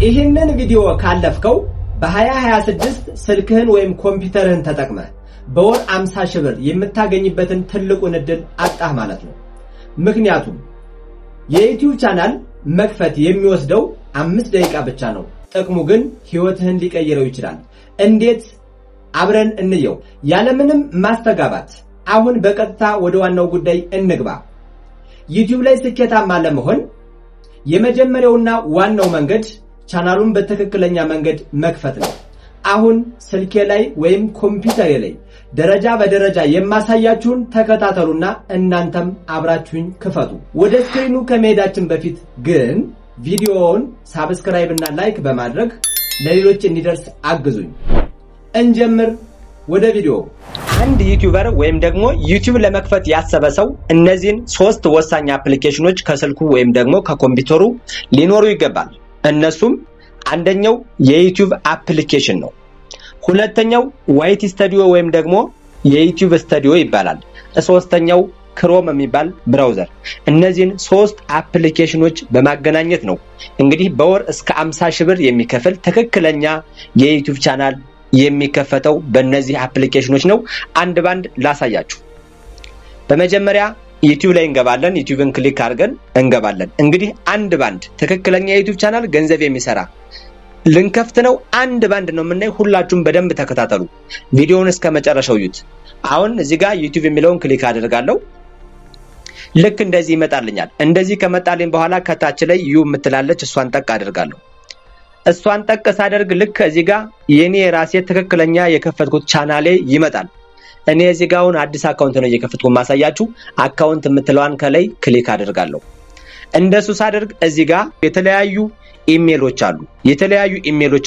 ይህንን ቪዲዮ ካለፍከው በ2026 ስልክህን ወይም ኮምፒውተርህን ተጠቅመህ በወር 50 ሺህ ብር የምታገኝበትን ትልቁን እድል አጣህ ማለት ነው። ምክንያቱም የዩቲዩብ ቻናል መክፈት የሚወስደው 5 ደቂቃ ብቻ ነው። ጥቅሙ ግን ህይወትህን ሊቀይረው ይችላል። እንዴት? አብረን እንየው ያለምንም ማስተጋባት። አሁን በቀጥታ ወደ ዋናው ጉዳይ እንግባ። ዩቲዩብ ላይ ስኬታማ ለመሆን የመጀመሪያውና ዋናው መንገድ ቻናሉን በትክክለኛ መንገድ መክፈት ነው። አሁን ስልኬ ላይ ወይም ኮምፒውተሬ ላይ ደረጃ በደረጃ የማሳያችሁን ተከታተሉና እናንተም አብራችሁኝ ክፈቱ። ወደ ስክሪኑ ከመሄዳችን በፊት ግን ቪዲዮውን ሳብስክራይብ እና ላይክ በማድረግ ለሌሎች እንዲደርስ አግዙኝ። እንጀምር። ወደ ቪዲዮ። አንድ ዩቲዩበር ወይም ደግሞ ዩቲዩብ ለመክፈት ያሰበ ሰው እነዚህን 3 ወሳኝ አፕሊኬሽኖች ከስልኩ ወይም ደግሞ ከኮምፒውተሩ ሊኖሩ ይገባል። እነሱም አንደኛው የዩቲዩብ አፕሊኬሽን ነው። ሁለተኛው ዋይት ስቱዲዮ ወይም ደግሞ የዩቲዩብ ስቱዲዮ ይባላል። ሶስተኛው ክሮም የሚባል ብራውዘር። እነዚህን 3 አፕሊኬሽኖች በማገናኘት ነው እንግዲህ በወር እስከ 50 ሺህ ብር የሚከፍል ትክክለኛ የዩቲዩብ ቻናል የሚከፈተው በእነዚህ አፕሊኬሽኖች ነው። አንድ ባንድ ላሳያችሁ። በመጀመሪያ ዩቲዩብ ላይ እንገባለን። ዩቲዩብን ክሊክ አድርገን እንገባለን። እንግዲህ አንድ ባንድ ትክክለኛ የዩቲዩብ ቻናል ገንዘብ የሚሰራ ልንከፍት ነው። አንድ ባንድ ነው የምናየው። ሁላችሁም በደንብ ተከታተሉ። ቪዲዮውን እስከ መጨረሻው እዩት። አሁን እዚህ ጋር ዩቲዩብ የሚለውን ክሊክ አደርጋለሁ። ልክ እንደዚህ ይመጣልኛል። እንደዚህ ከመጣልኝ በኋላ ከታች ላይ ዩ የምትላለች እሷን ጠቅ አደርጋለሁ። እሷን ጠቅ ሳደርግ ልክ እዚህ ጋር የኔ ራሴ ትክክለኛ የከፈትኩት ቻናሌ ይመጣል። እኔ እዚህ ጋር አሁን አዲስ አካውንት ነው እየከፈትኩ ማሳያችሁ። አካውንት የምትለዋን ከላይ ክሊክ አደርጋለሁ። እንደሱ ሳደርግ እዚህ ጋር የተለያዩ ኢሜሎች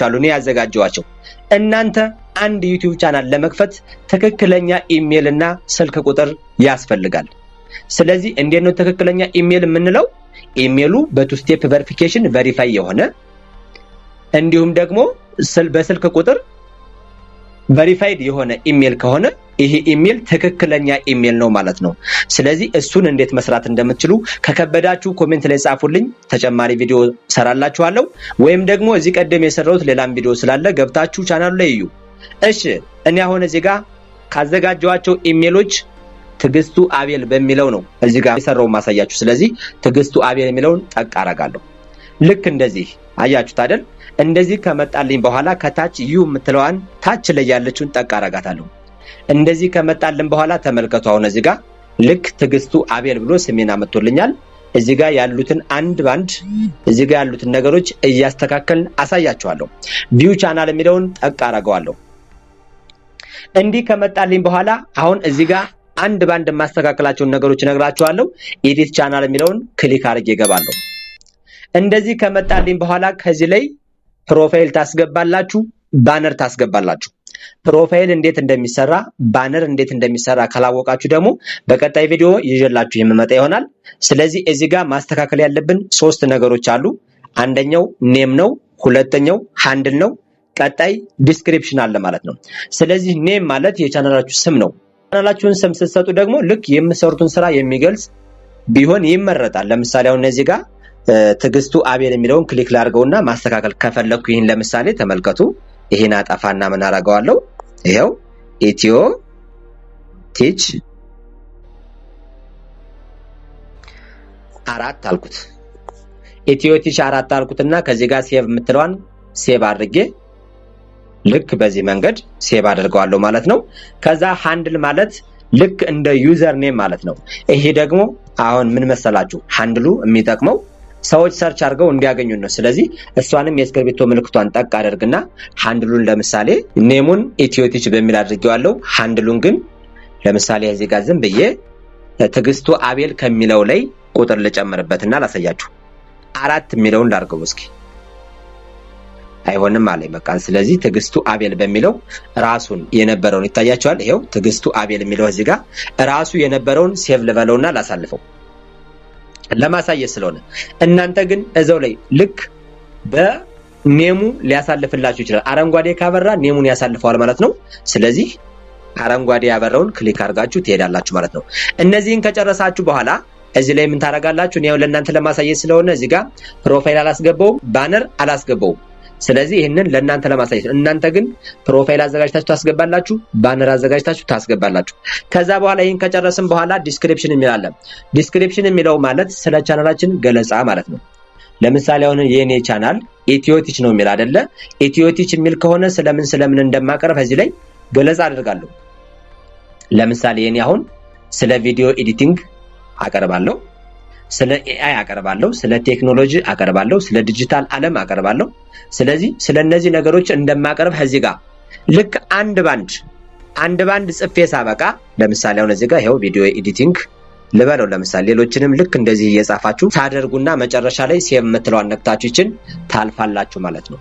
አሉ እኔ ያዘጋጀዋቸው። እናንተ አንድ ዩቲዩብ ቻናል ለመክፈት ትክክለኛ ኢሜል እና ስልክ ቁጥር ያስፈልጋል። ስለዚህ እንዴት ነው ትክክለኛ ኢሜል የምንለው? ኢሜሉ በቱ ስቴፕ ቬሪፊኬሽን ቬሪፋይ የሆነ እንዲሁም ደግሞ በስልክ ቁጥር ቬሪፋይድ የሆነ ኢሜል ከሆነ ይሄ ኢሜል ትክክለኛ ኢሜል ነው ማለት ነው። ስለዚህ እሱን እንዴት መስራት እንደምትችሉ ከከበዳችሁ ኮሜንት ላይ ጻፉልኝ። ተጨማሪ ቪዲዮ ሰራላችኋለሁ። ወይም ደግሞ እዚህ ቀደም የሰራሁት ሌላም ቪዲዮ ስላለ ገብታችሁ ቻናሉ ላይ እዩ። እሺ እኔ አሁን እዚህ ጋር ካዘጋጀዋቸው ኢሜሎች ትግስቱ አቤል በሚለው ነው እዚህ ጋር የሰራው ማሳያችሁ። ስለዚህ ትግስቱ አቤል የሚለውን ጠቅ አደርጋለሁ። ልክ እንደዚህ አያችሁት አይደል? እንደዚህ ከመጣልኝ በኋላ ከታች ዩ የምትለዋን ታች ላይ ያለችውን ጠቅ አደርጋታለሁ። እንደዚህ ከመጣልን በኋላ ተመልከቱ። አሁን እዚህ ጋር ልክ ትግስቱ አቤል ብሎ ስሜን አመጥቶልኛል። እዚህ ጋር ያሉትን አንድ ባንድ እዚህ ጋር ያሉትን ነገሮች እያስተካከልን አሳያችኋለሁ። ቪው ቻናል የሚለውን ጠቅ አደርገዋለሁ። እንዲህ ከመጣልኝ በኋላ አሁን እዚህ ጋር አንድ ባንድ ማስተካከላቸውን ነገሮች እነግራችኋለሁ። ኤዲት ቻናል የሚለውን ክሊክ አድርጌ እገባለሁ። እንደዚህ ከመጣልኝ በኋላ ከዚህ ላይ ፕሮፋይል ታስገባላችሁ፣ ባነር ታስገባላችሁ። ፕሮፋይል እንዴት እንደሚሰራ ባነር እንዴት እንደሚሰራ ካላወቃችሁ ደግሞ በቀጣይ ቪዲዮ ይዤላችሁ የምመጣ ይሆናል። ስለዚህ እዚህ ጋር ማስተካከል ያለብን 3 ነገሮች አሉ። አንደኛው ኔም ነው፣ ሁለተኛው ሃንድል ነው፣ ቀጣይ ዲስክሪፕሽን አለ ማለት ነው። ስለዚህ ኔም ማለት የቻናላችሁ ስም ነው። ቻናላችሁን ስም ስትሰጡ ደግሞ ልክ የምትሰሩትን ስራ የሚገልጽ ቢሆን ይመረጣል። ለምሳሌ አሁን እዚህ ጋር ትግስቱ አቤል የሚለውን ክሊክ ላድርገውና ማስተካከል ከፈለኩ ይሄን ለምሳሌ ተመልከቱ። ይሄን አጣፋና ምን አደርገዋለሁ? ይሄው ኢትዮ ቲች 4 አልኩት። ኢትዮ ቲች 4 አልኩትና ከዚህ ጋር ሴቭ የምትለዋን ሴቭ አድርጌ ልክ በዚህ መንገድ ሴቭ አድርገዋለሁ ማለት ነው። ከዛ ሃንድል ማለት ልክ እንደ ዩዘር ኔም ማለት ነው። ይሄ ደግሞ አሁን ምን መሰላችሁ ሃንድሉ የሚጠቅመው ሰዎች ሰርች አድርገው እንዲያገኙ ነው። ስለዚህ እሷንም የስክሪፕቶ ምልክቷን ጠቅ አደርግና ሃንድሉን ለምሳሌ ኔሙን ኢትዮቲች በሚል አድርጌዋለሁ። ሃንድሉን ግን ለምሳሌ እዚህ ጋር ዝም ብዬ ትግስቱ አቤል ከሚለው ላይ ቁጥር ልጨምርበትና ላሳያችሁ። 4 የሚለውን ላድርገው እስኪ። አይሆንም አለኝ በቃ። ስለዚህ ትግስቱ አቤል በሚለው ራሱን የነበረውን ይታያችኋል። ይሄው ትግስቱ አቤል የሚለው እዚህ ጋር ራሱ የነበረውን ሴቭ ልበለውና ላሳልፈው ለማሳየት ስለሆነ። እናንተ ግን እዛው ላይ ልክ በኔሙ ሊያሳልፍላችሁ ይችላል። አረንጓዴ ካበራ ኔሙን ያሳልፈዋል ማለት ነው። ስለዚህ አረንጓዴ ያበራውን ክሊክ አድርጋችሁ ትሄዳላችሁ ማለት ነው። እነዚህን ከጨረሳችሁ በኋላ እዚህ ላይ ምን ታረጋላችሁ? እኔ ለእናንተ ለማሳየት ስለሆነ እዚህ ጋር ፕሮፋይል አላስገባውም፣ ባነር አላስገባውም። ስለዚህ ይህንን ለእናንተ ለማሳየት ነው። እናንተ ግን ፕሮፋይል አዘጋጅታችሁ ታስገባላችሁ፣ ባነር አዘጋጅታችሁ ታስገባላችሁ። ከዛ በኋላ ይህን ከጨረስን በኋላ ዲስክሪፕሽን የሚላለ ዲስክሪፕሽን የሚለው ማለት ስለ ቻናላችን ገለጻ ማለት ነው። ለምሳሌ አሁን የኔ ቻናል ኢትዮቲች ነው የሚል አይደለ? ኢትዮቲች የሚል ከሆነ ስለምን እንደማቀርብ እዚህ ላይ ገለጻ አደርጋለሁ። ለምሳሌ የኔ አሁን ስለ ቪዲዮ ኤዲቲንግ አቀርባለሁ፣ ስለ ኤአይ አቀርባለሁ፣ ስለ ቴክኖሎጂ አቀርባለሁ፣ ስለ ዲጂታል ዓለም አቀርባለሁ። ስለዚህ ስለ እነዚህ ነገሮች እንደማቀርብ እዚህ ጋር ልክ አንድ ባንድ ጽፌ ሳበቃ ለምሳሌ አሁን እዚህ ጋር ይሄው ቪዲዮ ኤዲቲንግ ልበለው። ለምሳሌ ሌሎችንም ልክ እንደዚህ እየጻፋችሁ ታደርጉና መጨረሻ ላይ ሴቭ የምትለዋን ነክታችሁ ይችን ታልፋላችሁ ማለት ነው።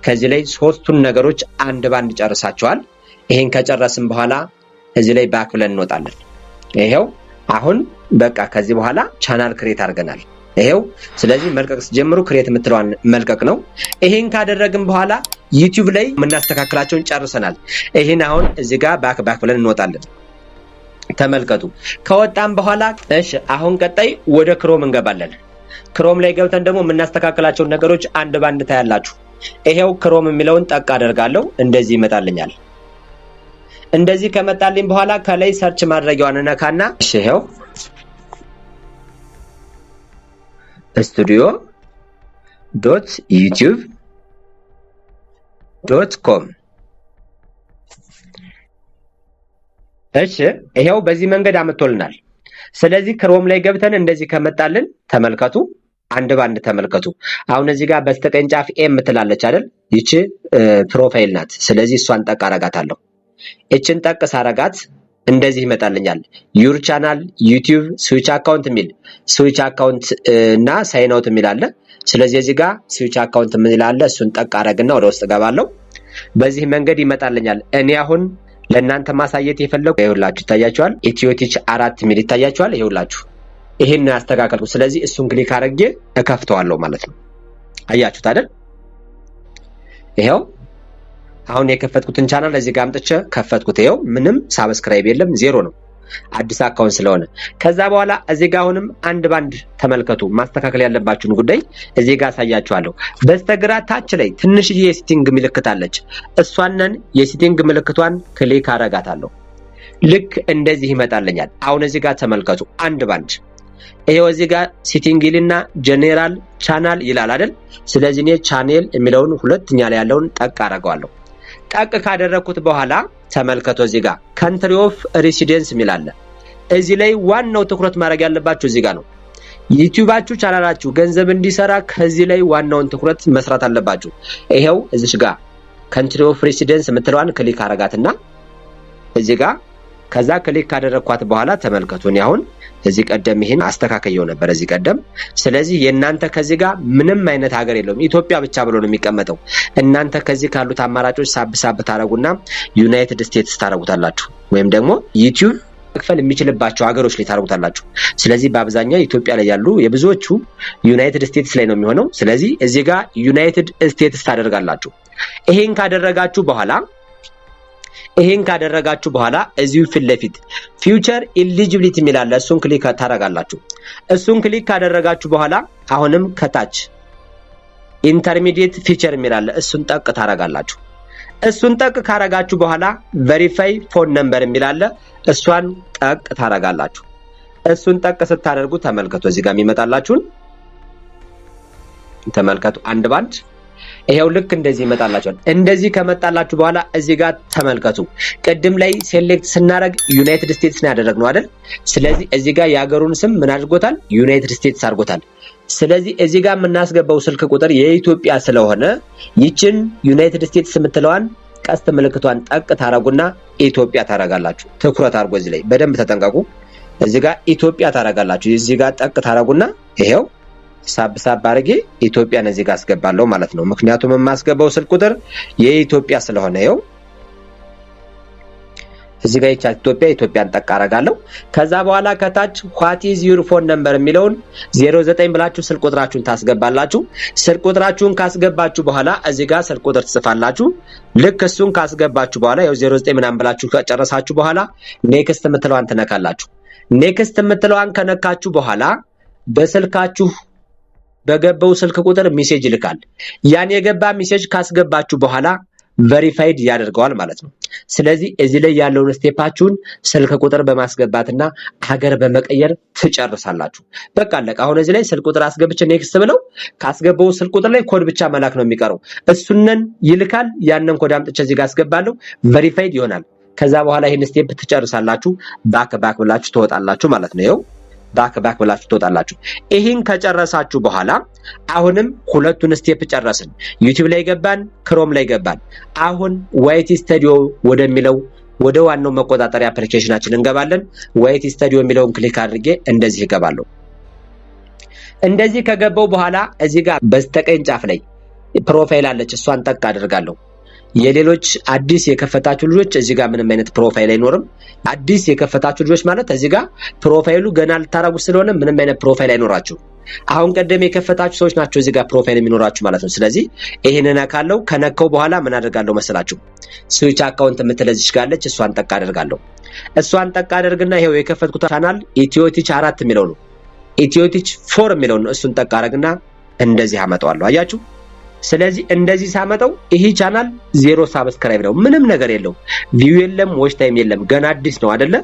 ከዚህ ላይ ሶስቱን ነገሮች አንድ ባንድ ጨርሳችኋል። ይሄን ከጨረስን በኋላ እዚህ ላይ ባክ ብለን እንወጣለን። ይሄው አሁን በቃ ከዚህ በኋላ ቻናል ክሬት አድርገናል። ይሄው ስለዚህ መልቀቅ ጀምሩ ክሬት የምትለዋን መልቀቅ ነው። ይሄን ካደረግን በኋላ ዩቲዩብ ላይ የምናስተካክላቸውን ጨርሰናል። ይሄን አሁን እዚህ ጋር ባክ ብለን እንወጣለን። ተመልከቱ። ከወጣን በኋላ እሺ አሁን ቀጣይ ወደ ክሮም እንገባለን። ክሮም ላይ ገብተን ደግሞ የምናስተካክላቸውን ነገሮች አንድ ባንድ ታያላችሁ። ይሄው ክሮም የሚለውን ጠቅ አደርጋለሁ። እንደዚህ ይመጣልኛል። እንደዚህ ከመጣልኝ በኋላ ከላይ ሰርች ማድረጊያዋን ነካና እሺ ይሄው studio.youtube.com እሺ ይሄው በዚህ መንገድ አመጣልናል። ስለዚህ ክሮም ላይ ገብተን እንደዚህ ከመጣልን ተመልከቱ፣ አንድ ባንድ ተመልከቱ። አሁን እዚህ ጋር በስተቀኝ ጫፍ ኤም ትላለች አይደል? ይቺ ፕሮፋይል ናት። ስለዚህ እሷን ጠቅ አረጋታለሁ። እችን ጠቅ ሳረጋት እንደዚህ ይመጣልኛል። ዩር ቻናል ዩቲዩብ ስዊች አካውንት የሚል ስዊች አካውንት እና ሳይን አውት የሚል አለ። ስለዚህ እዚህ ጋር ስዊች አካውንት የሚል አለ። እሱን ጠቅ አረግና ወደ ውስጥ ገባለሁ። በዚህ መንገድ ይመጣልኛል። እኔ አሁን ለእናንተ ማሳየት የፈለኩ ይኸውላችሁ ይታያችኋል። ኢትዮቲች 4 ሚል ይታያችኋል። ይኸውላችሁ ይሄን ያስተካከልኩ። ስለዚህ እሱን ክሊክ አድርጌ እከፍተዋለሁ ማለት ነው። አያችሁት አይደል? ይሄው አሁን የከፈትኩትን ቻናል እዚህ ጋር አምጥቼ ከፈትኩት። ይሄው ምንም ሳብስክራይብ የለም፣ ዜሮ ነው፣ አዲስ አካውንት ስለሆነ። ከዛ በኋላ እዚህ ጋር አሁንም አንድ ባንድ ተመልከቱ። ማስተካከል ያለባችሁን ጉዳይ እዚህ ጋር አሳያችኋለሁ። በስተግራ ታች ላይ ትንሽዬ የሴቲንግ ምልክት አለች። እሷንን የሴቲንግ ምልክቷን ክሊክ አረጋታለሁ። ልክ እንደዚህ ይመጣልኛል። አሁን እዚህ ጋር ተመልከቱ አንድ ባንድ። ይሄው እዚህ ጋር ሴቲንግ ይልና ጀነራል ቻናል ይላል አይደል? ስለዚህ እኔ ቻኔል የሚለውን ሁለተኛ ላይ ያለውን ጠቅ አረጋዋለሁ። ጠቅ ካደረኩት በኋላ ተመልከቱ እዚህ ጋር ካንትሪ ኦፍ ሬሲደንስ የሚላል። እዚህ ላይ ዋናው ትኩረት ማድረግ ያለባችሁ እዚህ ጋር ነው። ዩቲዩባችሁ ቻናላችሁ ገንዘብ እንዲሰራ ከዚህ ላይ ዋናውን ትኩረት መስራት አለባችሁ። ይሄው እዚህ ጋር ካንትሪ ኦፍ ሬሲደንስ የምትለዋን ክሊክ አረጋትና እዚህ ጋር ከዛ ክሊክ ካደረኳት በኋላ ተመልከቱ። እኔ አሁን እዚህ ቀደም ይሄን አስተካክየው ነበር እዚህ ቀደም። ስለዚህ የእናንተ ከዚህ ጋር ምንም አይነት ሀገር የለውም፣ ኢትዮጵያ ብቻ ብሎ ነው የሚቀመጠው። እናንተ ከዚህ ካሉት አማራጮች ሳብ ታረጉና ዩናይትድ ስቴትስ ታረጉታላችሁ፣ ወይም ደግሞ ዩቲዩብ መክፈል የሚችልባቸው ሀገሮች ላይ ታረጉታላችሁ። ስለዚህ በአብዛኛው ኢትዮጵያ ላይ ያሉ የብዙዎቹ ዩናይትድ ስቴትስ ላይ ነው የሚሆነው። ስለዚህ እዚህ ጋር ዩናይትድ ስቴትስ ታደርጋላችሁ። ይሄን ካደረጋችሁ በኋላ እዚሁ ፊት ለፊት ፊውቸር ኤሊጂቢሊቲ የሚላለ እሱን ክሊክ ታረጋላችሁ። እሱን ክሊክ ካደረጋችሁ በኋላ አሁንም ከታች ኢንተርሚዲየት ፊቸር የሚላለ እሱን ጠቅ ታረጋላችሁ። እሱን ጠቅ ካረጋችሁ በኋላ ቬሪፋይ ፎን ነምበር የሚላለ እሷን ጠቅ ታረጋላችሁ። እሱን ጠቅ ስታደርጉ ተመልከቱ እዚህ ጋር የሚመጣላችሁን ተመልከቱ አንድ ባንድ። ይሄው ልክ እንደዚህ ይመጣላችኋል። እንደዚህ ከመጣላችሁ በኋላ እዚህ ጋር ተመልከቱ። ቅድም ላይ ሴሌክት ስናደርግ ዩናይትድ ስቴትስ ነው ያደረግነው አይደል? ስለዚህ እዚህ ጋር የሀገሩን ስም ምን አድርጎታል? ዩናይትድ ስቴትስ አድርጎታል። ስለዚህ እዚህ ጋር የምናስገባው ስልክ ቁጥር የኢትዮጵያ ስለሆነ ይችን ዩናይትድ ስቴትስ የምትለዋን ቀስት ምልክቷን ጠቅ ታረጉና ኢትዮጵያ ታረጋላችሁ። ትኩረት አድርጎ እዚህ ላይ በደንብ ተጠንቀቁ። እዚህ ጋር ኢትዮጵያ ታረጋላችሁ። እዚህ ጋር ጠቅ ታረጉና ይሄው ሳብ አድርጌ ኢትዮጵያን እዚህ ጋር አስገባለሁ ማለት ነው። ምክንያቱም የማስገባው ስልክ ቁጥር የኢትዮጵያ ስለሆነ ይሄው እዚህ ጋር ኢትዮጵያን ጠቅ አረጋለሁ። ከዛ በኋላ ከታች what is your phone number የሚለውን 09 ብላችሁ ስልክ ቁጥራችሁን ታስገባላችሁ። ስልክ ቁጥራችሁን ካስገባችሁ በኋላ እዚህ ጋር ስልክ ቁጥር ትጽፋላችሁ። ልክ እሱን ካስገባችሁ በኋላ ያው 09 ምናምን ብላችሁ ከጨረሳችሁ በኋላ ኔክስት የምትለዋን ትነካላችሁ። ኔክስት የምትለዋን ከነካችሁ በኋላ በስልካችሁ በገባው ስልክ ቁጥር ሜሴጅ ይልካል። ያን የገባ ሜሴጅ ካስገባችሁ በኋላ ቬሪፋይድ ያደርገዋል ማለት ነው። ስለዚህ እዚህ ላይ ያለውን ስቴፓችሁን ስልክ ቁጥር በማስገባትና ሀገር በመቀየር ትጨርሳላችሁ። በቃ አለቀ። አሁን እዚህ ላይ ስልክ ቁጥር አስገብቼ ኔክስት ብለው ካስገባው ስልክ ቁጥር ላይ ኮድ ብቻ መላክ ነው የሚቀረው። እሱንን ይልካል። ያንን ኮድ አምጥቼ እዚህ ጋር አስገባለሁ፣ ቬሪፋይድ ይሆናል። ከዛ በኋላ ይሄን ስቴፕ ትጨርሳላችሁ። ባክ ብላችሁ ትወጣላችሁ ማለት ነው። ይኸው ባክ ብላችሁ ትወጣላችሁ። ይሄን ከጨረሳችሁ በኋላ አሁንም ሁለቱን ስቴፕ ጨረስን። ዩቲዩብ ላይ ገባን፣ ክሮም ላይ ገባን። አሁን ዋይቲ ስቱዲዮ ወደሚለው ወደ ዋናው መቆጣጠሪያ አፕሊኬሽናችን እንገባለን። ዋይቲ ስቱዲዮ የሚለውን ክሊክ አድርጌ እንደዚህ እገባለሁ። እንደዚህ ከገባው በኋላ እዚህ ጋር በስተቀኝ ጫፍ ላይ ፕሮፋይል አለች፣ እሷን ጠቅ አደርጋለሁ። የሌሎች አዲስ የከፈታችሁ ልጆች እዚህ ጋር ምንም አይነት ፕሮፋይል አይኖርም። አዲስ የከፈታችሁ ልጆች ማለት እዚህ ጋር ፕሮፋይሉ ገና ልታረጉ ስለሆነ ምንም አይነት ፕሮፋይል አይኖራችሁ። አሁን ቀደም የከፈታችሁ ሰዎች ናቸው እዚህ ጋር ፕሮፋይል የሚኖራችሁ ማለት ነው። ስለዚህ ይሄንን ነካለው። ከነካው በኋላ ምን አደርጋለሁ መሰላችሁ? ስዊች አካውንት የምትለዚች ጋለች፣ እሷን ጠቅ አደርጋለሁ። እሷን ጠቅ አደርግና ይሄው የከፈትኩት ቻናል ኢትዮቲች 4 የሚለው ነው። ኢትዮቲች 4 የሚለው ነው። እሱን ጠቅ አደርግና እንደዚህ አመጣዋለሁ። አያችሁ? ስለዚህ እንደዚህ ሳመጣው ይሄ ቻናል 0 ሰብስክራይብ ነው፣ ምንም ነገር የለው፣ ቪው የለም፣ ዎች ታይም የለም፣ ገና አዲስ ነው አይደለ?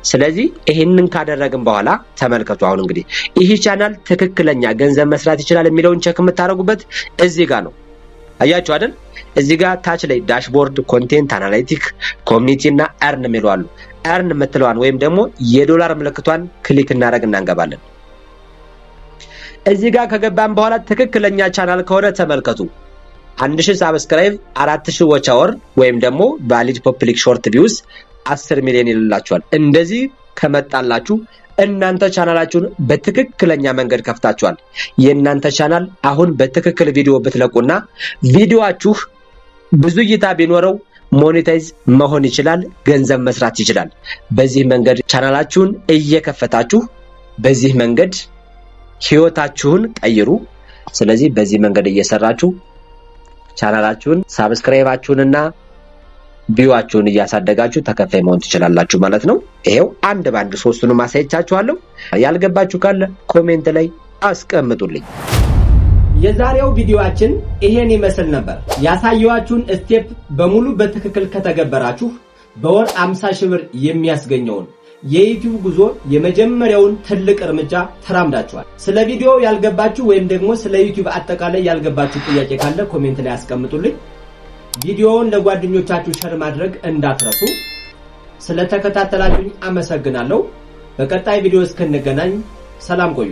ስለዚህ ይሄንን ካደረግን በኋላ ተመልከቱ። አሁን እንግዲህ ይሄ ቻናል ትክክለኛ ገንዘብ መስራት ይችላል የሚለውን ቼክ የምታደርጉበት እዚህ ጋር ነው። አያችሁ አይደል? እዚህ ጋር ታች ላይ ዳሽቦርድ፣ ኮንቴንት አናላይቲክ፣ ኮሚኒቲ እና አርን የሚለው አሉ። አርን የምትለዋን ወይም ደግሞ የዶላር ምልክቷን ክሊክ እናደርግና እንገባለን። እዚህ ጋር ከገባን በኋላ ትክክለኛ ቻናል ከሆነ ተመልከቱ 1000 ሰብስክራይብ 4000 ዋች አወር ወይም ደግሞ ቫሊድ ፐብሊክ ሾርት ቪውስ 10 ሚሊዮን ይልላችኋል። እንደዚህ ከመጣላችሁ እናንተ ቻናላችሁን በትክክለኛ መንገድ ከፍታችኋል። የእናንተ ቻናል አሁን በትክክል ቪዲዮ ብትለቁና ቪዲዮአችሁ ብዙ እይታ ቢኖረው ሞኔታይዝ መሆን ይችላል፣ ገንዘብ መስራት ይችላል። በዚህ መንገድ ቻናላችሁን እየከፈታችሁ በዚህ መንገድ ህይወታችሁን ቀይሩ። ስለዚህ በዚህ መንገድ እየሰራችሁ ቻናላችሁን ሰብስክራይባችሁንና ቪዋችሁን እያሳደጋችሁ ተከፋይ መሆን ትችላላችሁ ማለት ነው። ይሄው አንድ ባንድ ሶስቱንም አሳይቻችኋለሁ። ያልገባችሁ ካለ ኮሜንት ላይ አስቀምጡልኝ። የዛሬው ቪዲዮአችን ይሄን ይመስል ነበር። ያሳየዋችሁን ስቴፕ በሙሉ በትክክል ከተገበራችሁ በወር 50 ሺህ ብር የሚያስገኘውን የዩቲዩብ ጉዞ የመጀመሪያውን ትልቅ እርምጃ ተራምዳችኋል። ስለ ቪዲዮ ያልገባችሁ ወይም ደግሞ ስለ ዩቲዩብ አጠቃላይ ያልገባችሁ ጥያቄ ካለ ኮሜንት ላይ አስቀምጡልኝ። ቪዲዮውን ለጓደኞቻችሁ ሼር ማድረግ እንዳትረሱ። ስለተከታተላችሁኝ አመሰግናለሁ። በቀጣይ ቪዲዮ እስክንገናኝ ሰላም ቆዩ።